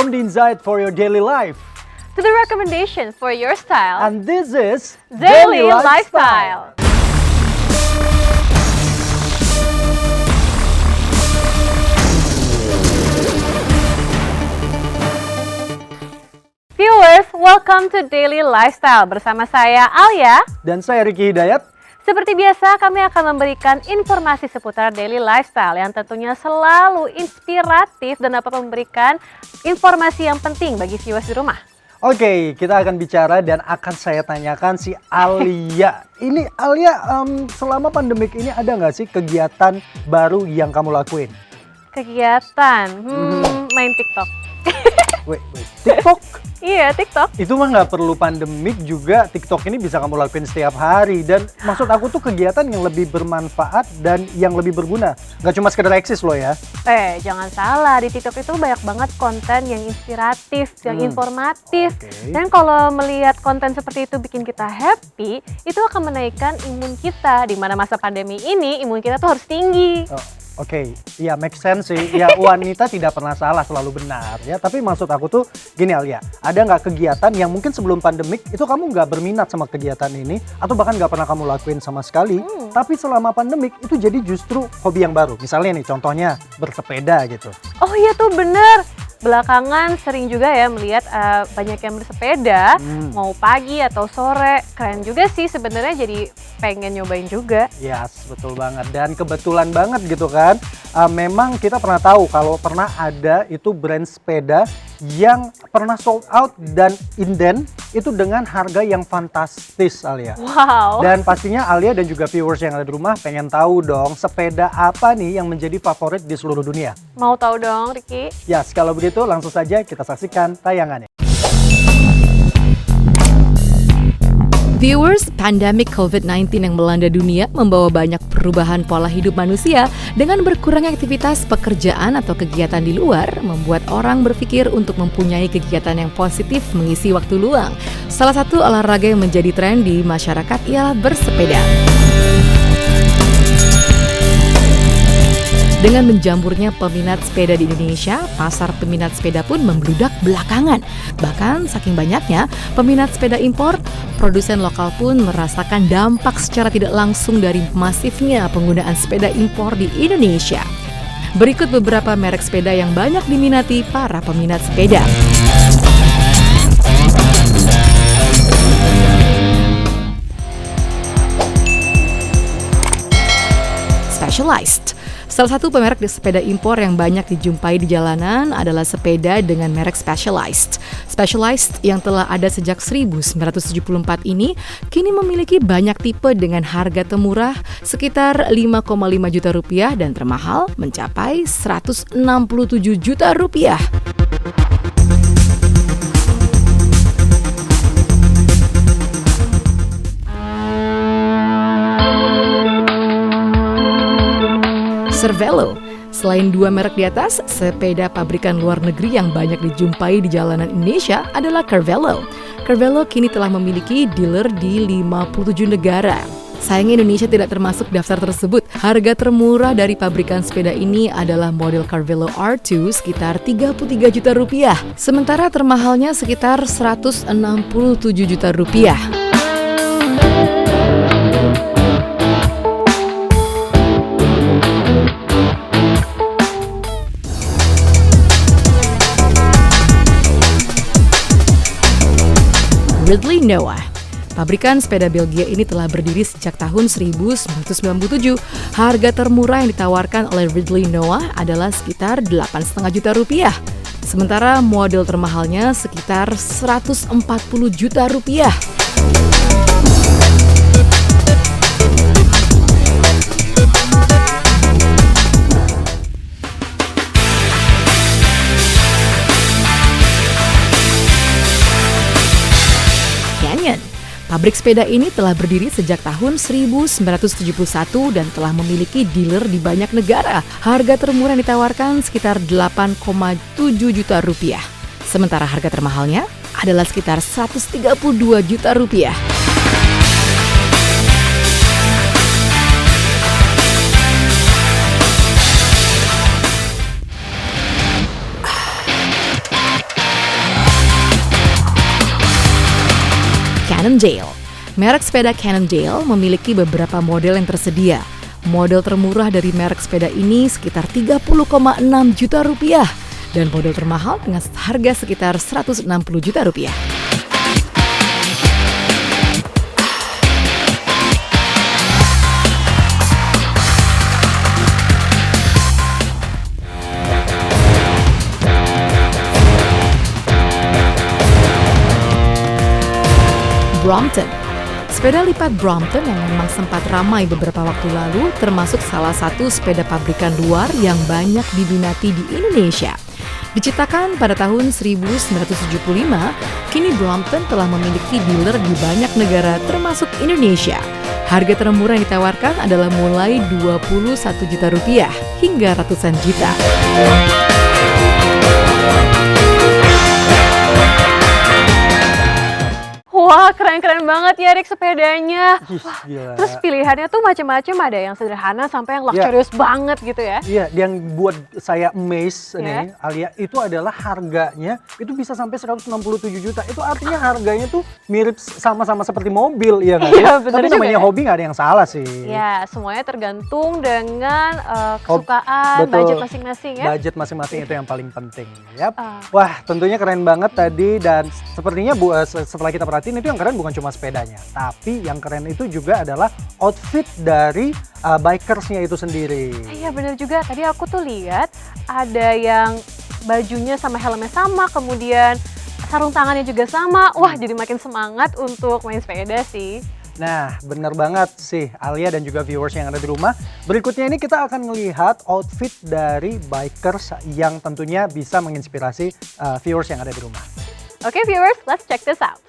From the insight for your daily life to the recommendation for your style. And this is Daily Lifestyle. Viewers, welcome to Daily Lifestyle bersama saya Alia dan saya Ricky Hidayat. Seperti biasa, kami akan memberikan informasi seputar daily lifestyle yang tentunya selalu inspiratif dan dapat memberikan informasi yang penting bagi viewers di rumah. Oke, kita akan bicara dan akan saya tanyakan si Alia. Ini Alia, selama pandemik ini ada nggak sih kegiatan baru yang kamu lakuin? Kegiatan? Main TikTok. Wait, TikTok? Iya, TikTok. Itu mah nggak perlu pandemik juga, TikTok ini bisa kamu lakuin setiap hari. Dan maksud aku tuh kegiatan yang lebih bermanfaat dan yang lebih berguna. Nggak cuma sekedar eksis loh ya. Jangan salah, di TikTok itu banyak banget konten yang inspiratif, yang informatif. Dan kalau melihat konten seperti itu bikin kita happy, itu akan menaikkan imun kita. Di mana masa pandemi ini, imun kita tuh harus tinggi. Oke, ya make sense sih. Ya wanita tidak pernah salah, selalu benar ya. Tapi maksud aku tuh gini Alia, ada nggak kegiatan yang mungkin sebelum pandemik itu kamu nggak berminat sama kegiatan ini, atau bahkan nggak pernah kamu lakuin sama sekali, tapi selama pandemik itu jadi justru hobi yang baru. Misalnya nih, contohnya bersepeda gitu. Oh iya tuh bener. Belakangan sering juga ya melihat banyak yang bersepeda, mau pagi atau sore. Keren juga sih sebenarnya, jadi pengen nyobain juga. Yes, betul banget. Dan kebetulan banget gitu kan, memang kita pernah tahu kalau pernah ada itu brand sepeda yang pernah sold out dan inden itu dengan harga yang fantastis Alia. Wow. Dan pastinya Alia dan juga viewers yang ada di rumah pengen tahu dong, sepeda apa nih yang menjadi favorit di seluruh dunia? Mau tahu dong, Ricky? Yes, kalau begitu langsung saja kita saksikan tayangannya. Viewers, pandemik COVID-19 yang melanda dunia membawa banyak perubahan pola hidup manusia. Dengan berkurangnya aktivitas pekerjaan atau kegiatan di luar, membuat orang berpikir untuk mempunyai kegiatan yang positif mengisi waktu luang. Salah satu olahraga yang menjadi tren di masyarakat ialah bersepeda. Dengan menjamurnya peminat sepeda di Indonesia, pasar peminat sepeda pun membludak belakangan. Bahkan saking banyaknya peminat sepeda impor, produsen lokal pun merasakan dampak secara tidak langsung dari masifnya penggunaan sepeda impor di Indonesia. Berikut beberapa merek sepeda yang banyak diminati para peminat sepeda. Specialized. Salah satu pemerek sepeda impor yang banyak dijumpai di jalanan adalah sepeda dengan merek Specialized. Specialized yang telah ada sejak 1974 ini kini memiliki banyak tipe dengan harga termurah sekitar 5,5 juta rupiah dan termahal mencapai 167 juta rupiah. Cervelo. Selain dua merek di atas, sepeda pabrikan luar negeri yang banyak dijumpai di jalanan Indonesia adalah Cervelo. Cervelo kini telah memiliki dealer di 57 negara. Sayangnya Indonesia tidak termasuk daftar tersebut. Harga termurah dari pabrikan sepeda ini adalah model Cervelo R2 sekitar 33 juta rupiah. Sementara termahalnya sekitar 167 juta rupiah. Ridley Noah. Pabrikan sepeda Belgia ini telah berdiri sejak tahun 1997. Harga termurah yang ditawarkan oleh Ridley Noah adalah sekitar 8,5 juta rupiah. Sementara model termahalnya sekitar 140 juta rupiah. Pabrik sepeda ini telah berdiri sejak tahun 1971 dan telah memiliki dealer di banyak negara. Harga termurah yang ditawarkan sekitar 8,7 juta rupiah. Sementara harga termahalnya adalah sekitar 132 juta rupiah. Cannondale. Merek sepeda Cannondale memiliki beberapa model yang tersedia. Model termurah dari merek sepeda ini sekitar 30,6 juta rupiah dan model termahal dengan harga sekitar 160 juta rupiah. Brompton. Sepeda lipat Brompton yang memang sempat ramai beberapa waktu lalu termasuk salah satu sepeda pabrikan luar yang banyak diminati di Indonesia. Diciptakan pada tahun 1975, kini Brompton telah memiliki dealer di banyak negara termasuk Indonesia. Harga termurah yang ditawarkan adalah mulai 21 juta rupiah hingga ratusan juta. Wah, keren-keren banget ya Rick sepedanya. Ih, Wah, gila. terus pilihannya tuh macam-macam, ada yang sederhana sampai yang luxurious banget gitu ya. Iya, yang buat saya amazed Ya. nih, Alia, itu adalah harganya itu bisa sampai 167 juta. Itu artinya harganya tuh mirip sama-sama seperti mobil, ya nggak? Iya, bener Tapi juga namanya ya. hobi nggak ada yang salah sih. Ya, semuanya tergantung dengan kesukaan, betul. budget masing-masing ya. Budget masing-masing itu yang paling penting. Yap. Ah. Wah, tentunya keren banget tadi dan sepertinya setelah kita perhatiin itu yang keren bukan cuma sepedanya, tapi yang keren itu juga adalah outfit dari bikersnya itu sendiri. Iya bener juga, tadi aku tuh lihat ada yang bajunya sama helmnya sama, kemudian sarung tangannya juga sama. Wah, jadi makin semangat untuk main sepeda sih. Nah, bener banget sih Alia dan juga viewers yang ada di rumah. Berikutnya ini kita akan melihat outfit dari bikers yang tentunya bisa menginspirasi viewers yang ada di rumah. Oke viewers, let's check this out.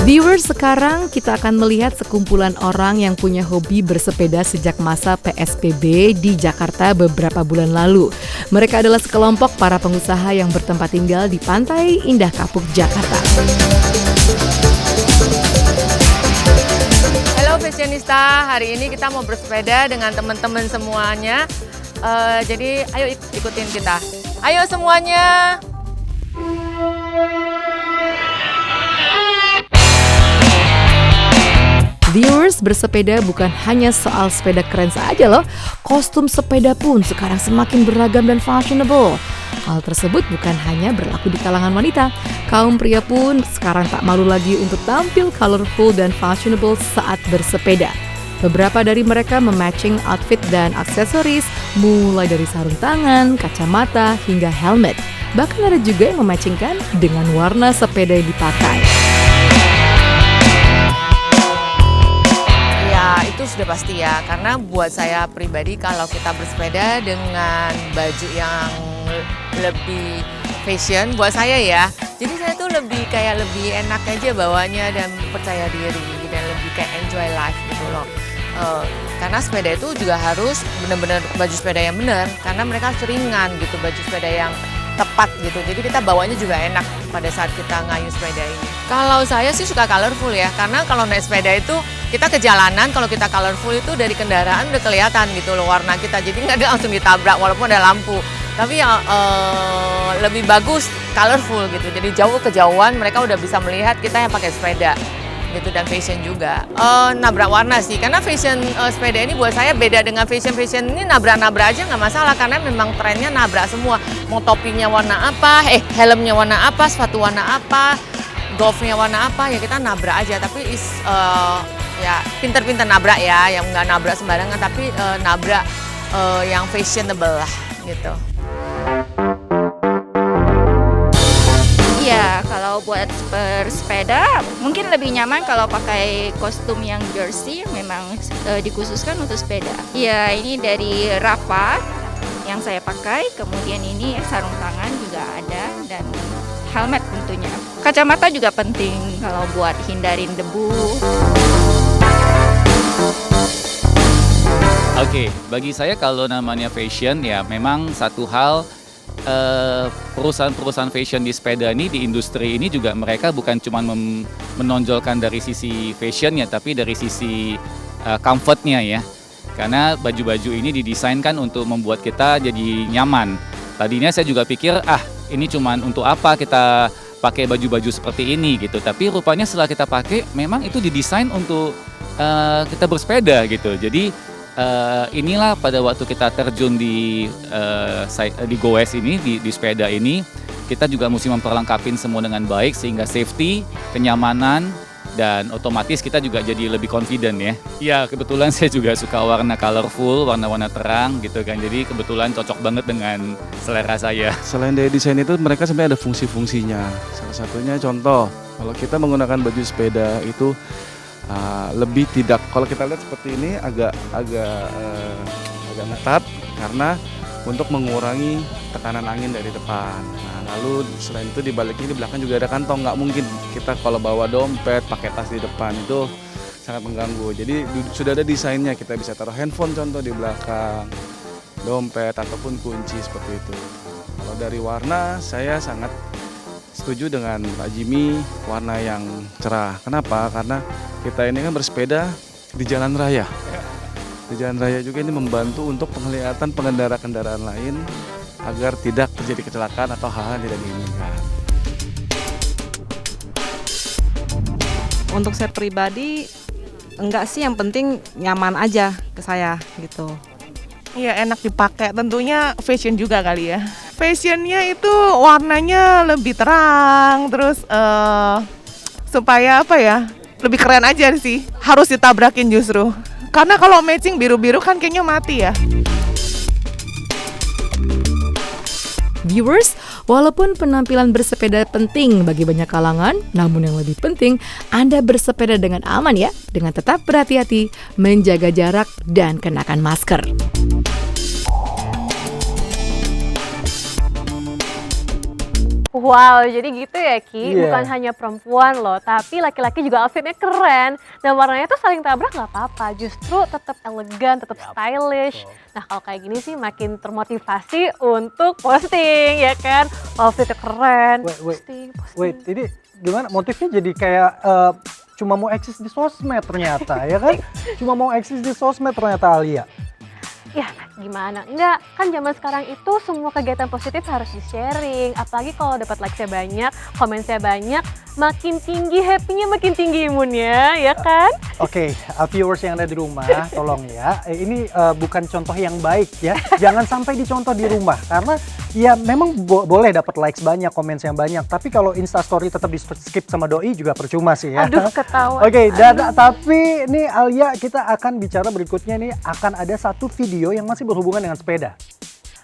Viewers, sekarang kita akan melihat sekumpulan orang yang punya hobi bersepeda sejak masa PSBB di Jakarta beberapa bulan lalu. Mereka adalah sekelompok para pengusaha yang bertempat tinggal di Pantai Indah Kapuk, Jakarta. Halo fashionista, hari ini kita mau bersepeda dengan teman-teman semuanya. Jadi ayo ikutin kita. Ayo semuanya. Viewers, bersepeda bukan hanya soal sepeda keren saja loh. Kostum sepeda pun sekarang semakin beragam dan fashionable. Hal tersebut bukan hanya berlaku di kalangan wanita. Kaum pria pun sekarang tak malu lagi untuk tampil colorful dan fashionable saat bersepeda. Beberapa dari mereka mematching outfit dan aksesoris, mulai dari sarung tangan, kacamata, hingga helmet. Bahkan ada juga yang mematchingkan dengan warna sepeda yang dipakai. Ya itu sudah pasti ya, karena buat saya pribadi kalau kita bersepeda dengan baju yang lebih fashion, buat saya ya. Jadi saya tuh lebih enak aja bawanya dan percaya diri dan lebih kayak enjoy life gitu loh. Karena sepeda itu juga harus benar-benar baju sepeda yang benar, karena mereka seringan gitu baju sepeda yang tepat gitu. Jadi kita bawanya juga enak pada saat kita ngayuh sepeda ini. Kalau saya sih suka colorful ya, karena kalau naik sepeda itu kita ke jalanan, kalau kita colorful itu dari kendaraan udah kelihatan gitu loh warna kita. Jadi nggak langsung ditabrak walaupun ada lampu. Tapi ya lebih bagus colorful gitu. Jadi jauh kejauhan mereka udah bisa melihat kita yang pakai sepeda gitu, dan fashion juga. Nabrak warna sih, karena fashion sepeda ini buat saya beda dengan fashion ini nabrak-nabrak aja nggak masalah, karena memang trennya nabrak semua. Mau topinya warna apa, helmnya warna apa, sepatu warna apa, golfnya warna apa, ya kita nabrak aja. Tapi ya pinter-pinter nabrak ya, yang nggak nabrak sembarangan, tapi nabrak yang fashionable lah gitu. Iya, kalau buat bersepeda mungkin lebih nyaman kalau pakai kostum yang jersey, memang dikhususkan untuk sepeda. Iya, ini dari Rafa yang saya pakai, kemudian ini sarung tangan juga ada, dan helmet tentunya. Kacamata juga penting kalau buat hindarin debu. Oke, bagi saya kalau namanya fashion ya memang satu hal, perusahaan-perusahaan fashion di sepeda ini, di industri ini juga mereka bukan cuma menonjolkan dari sisi fashionnya, tapi dari sisi comfortnya ya. Karena baju-baju ini didesainkan untuk membuat kita jadi nyaman. Tadinya saya juga pikir, ini cuman untuk apa kita pakai baju-baju seperti ini gitu. Tapi rupanya setelah kita pakai, memang itu didesain untuk kita bersepeda gitu. Jadi inilah pada waktu kita terjun di Goes ini, di sepeda ini, kita juga mesti memperlengkapi semua dengan baik sehingga safety, kenyamanan, dan otomatis kita juga jadi lebih confident ya. Iya, kebetulan saya juga suka warna colorful, warna-warna terang gitu kan. Jadi kebetulan cocok banget dengan selera saya. Selain dari desain itu, mereka sebenarnya ada fungsi-fungsinya. Salah satunya contoh, kalau kita menggunakan baju sepeda itu lebih tidak, kalau kita lihat seperti ini agak ngetat karena untuk mengurangi tekanan angin dari depan. Lalu selain itu di balik ini, di belakang juga ada kantong. Nggak mungkin kita kalau bawa dompet pakai tas di depan, itu sangat mengganggu. Jadi sudah ada desainnya, kita bisa taruh handphone contoh di belakang, dompet ataupun kunci seperti itu. Kalau dari warna, saya sangat setuju dengan Pak Jimmy, warna yang cerah. Kenapa? Karena kita ini kan bersepeda di jalan raya. Di jalan raya juga ini membantu untuk penglihatan pengendara kendaraan lain agar tidak terjadi kecelakaan atau hal-hal yang tidak diinginkan. Untuk saya pribadi, enggak sih, yang penting nyaman aja ke saya gitu. Iya, enak dipakai, tentunya fashion juga kali ya. Fashionnya itu warnanya lebih terang, terus supaya lebih keren aja sih. Harus ditabrakin justru. Karena kalau matching biru-biru kan kayaknya mati ya. Viewers, walaupun penampilan bersepeda penting bagi banyak kalangan, namun yang lebih penting, Anda bersepeda dengan aman ya, dengan tetap berhati-hati, menjaga jarak, dan kenakan masker. Wow, jadi gitu ya Ki, Iya. bukan hanya perempuan loh, tapi laki-laki juga outfitnya keren. Dan warnanya tuh saling tabrak nggak apa-apa, justru tetap elegan, tetap stylish. Nah kalau kayak gini sih makin termotivasi untuk posting ya kan, outfitnya keren, posting. Wait, ini gimana? Motifnya jadi kayak cuma mau eksis di sosmed ternyata, ya kan? Cuma mau eksis di sosmed ternyata Alia. Ya gimana, enggak, kan zaman sekarang itu semua kegiatan positif harus di-sharing. Apalagi kalau dapat likes-nya banyak, komen-nya banyak, makin tinggi happy-nya, makin tinggi imunnya, ya kan? Oke, viewers yang ada di rumah, tolong ya, ini bukan contoh yang baik ya. Jangan sampai dicontoh di rumah, karena ya memang boleh dapat likes banyak, comments yang banyak. Tapi kalau Instastory tetap di skip sama doi juga percuma sih ya. Aduh, ketawa. Oke, tapi nih Alia, kita akan bicara berikutnya nih, akan ada satu video yang masih berhubungan dengan sepeda.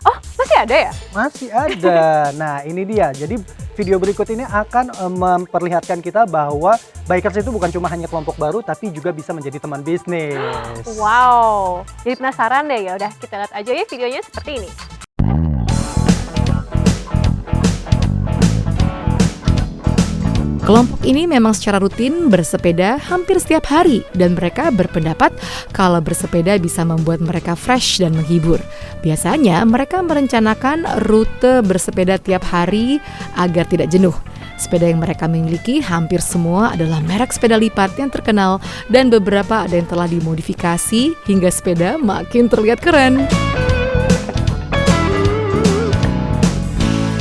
Oh, masih ada ya? Masih ada. Nah, ini dia. Jadi video berikut ini akan memperlihatkan kita bahwa bikers itu bukan cuma hanya kelompok baru, tapi juga bisa menjadi teman bisnis. Wow, jadi penasaran deh, ya udah kita lihat aja ya videonya seperti ini. Kelompok ini memang secara rutin bersepeda hampir setiap hari dan mereka berpendapat kalau bersepeda bisa membuat mereka fresh dan menghibur. Biasanya mereka merencanakan rute bersepeda tiap hari agar tidak jenuh. Sepeda yang mereka miliki hampir semua adalah merek sepeda lipat yang terkenal dan beberapa ada yang telah dimodifikasi hingga sepeda makin terlihat keren.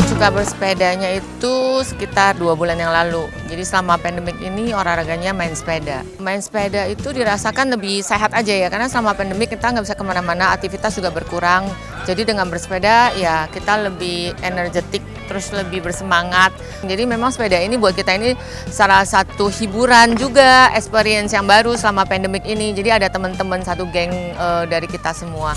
Suka bersepedanya itu sekitar 2 bulan yang lalu. Jadi selama pandemik ini olahraganya main sepeda. Main sepeda itu dirasakan lebih sehat aja ya, karena selama pandemik kita nggak bisa kemana-mana, aktivitas juga berkurang. Jadi dengan bersepeda ya kita lebih energetik, terus lebih bersemangat. Jadi memang sepeda ini buat kita ini salah satu hiburan juga, experience yang baru selama pandemik ini. Jadi ada teman-teman satu geng dari kita semua.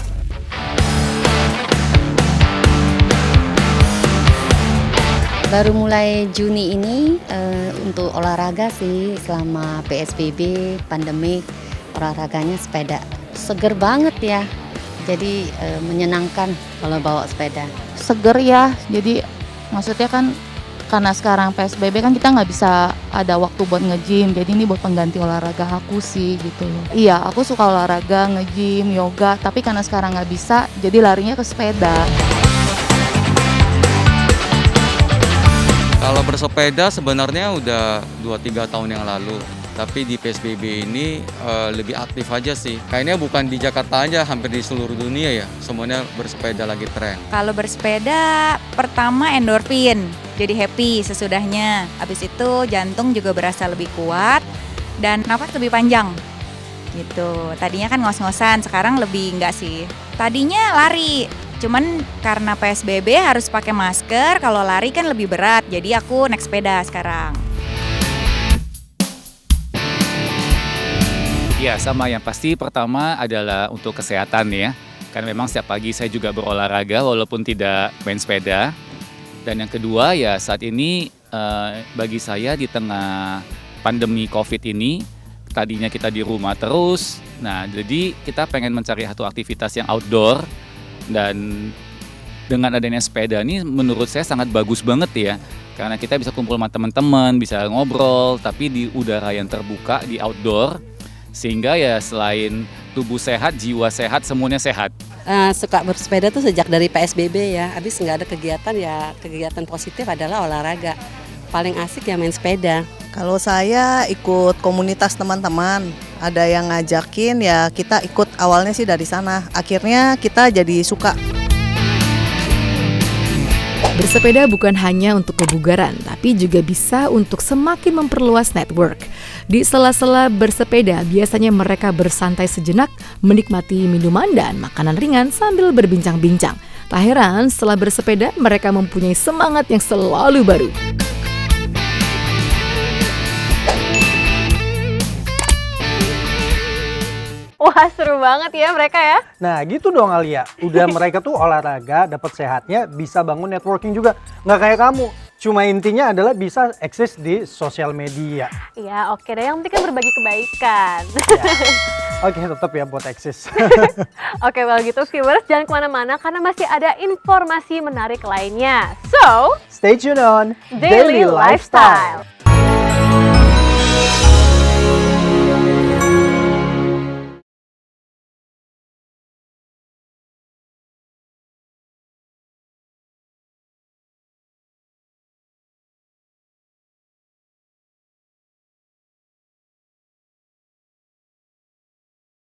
Baru mulai Juni ini untuk olahraga sih, selama PSBB, pandemik, olahraganya sepeda. Seger banget ya, jadi menyenangkan kalau bawa sepeda. Seger ya, jadi maksudnya kan karena sekarang PSBB kan kita nggak bisa ada waktu buat nge-gym, jadi ini buat pengganti olahraga aku sih gitu loh. Iya, aku suka olahraga, nge-gym, yoga, tapi karena sekarang nggak bisa, jadi larinya ke sepeda. Kalau bersepeda sebenarnya udah 2-3 tahun yang lalu. Tapi di PSBB ini lebih aktif aja sih. Kayaknya bukan di Jakarta aja, hampir di seluruh dunia ya. Semuanya bersepeda lagi tren. Kalau bersepeda, pertama endorfin, jadi happy sesudahnya. Habis itu jantung juga berasa lebih kuat dan nafas lebih panjang. Gitu. Tadinya kan ngos-ngosan, sekarang lebih enggak sih. Tadinya lari, cuman karena PSBB harus pakai masker, kalau lari kan lebih berat. Jadi aku naik sepeda sekarang. Ya, sama yang pasti pertama adalah untuk kesehatan ya. Karena memang setiap pagi saya juga berolahraga walaupun tidak main sepeda. Dan yang kedua ya saat ini bagi saya di tengah pandemi COVID ini, tadinya kita di rumah terus. Nah, jadi kita pengen mencari satu aktivitas yang outdoor. Dan dengan adanya sepeda ini menurut saya sangat bagus banget ya. Karena kita bisa kumpul sama teman-teman, bisa ngobrol, tapi di udara yang terbuka, di outdoor. Sehingga ya selain tubuh sehat, jiwa sehat, semuanya sehat. Suka bersepeda tuh sejak dari PSBB ya, habis nggak ada kegiatan ya, kegiatan positif adalah olahraga. Paling asik ya main sepeda. Kalau saya ikut komunitas teman-teman, ada yang ngajakin ya kita ikut, awalnya sih dari sana. Akhirnya kita jadi suka. Bersepeda bukan hanya untuk kebugaran, tapi juga bisa untuk semakin memperluas network. Di sela-sela bersepeda, biasanya mereka bersantai sejenak, menikmati minuman dan makanan ringan sambil berbincang-bincang. Tak heran, setelah bersepeda, mereka mempunyai semangat yang selalu baru. Wah, seru banget ya mereka ya. Nah gitu dong Alia, udah mereka tuh olahraga, dapat sehatnya, bisa bangun networking juga. Nggak kayak kamu, cuma intinya adalah bisa eksis di sosial media. Iya, oke deh, yang penting kan berbagi kebaikan. Oke, tetap ya buat eksis. Oke, kalau gitu viewers jangan kemana-mana karena masih ada informasi menarik lainnya. So, stay tuned on Daily Lifestyle.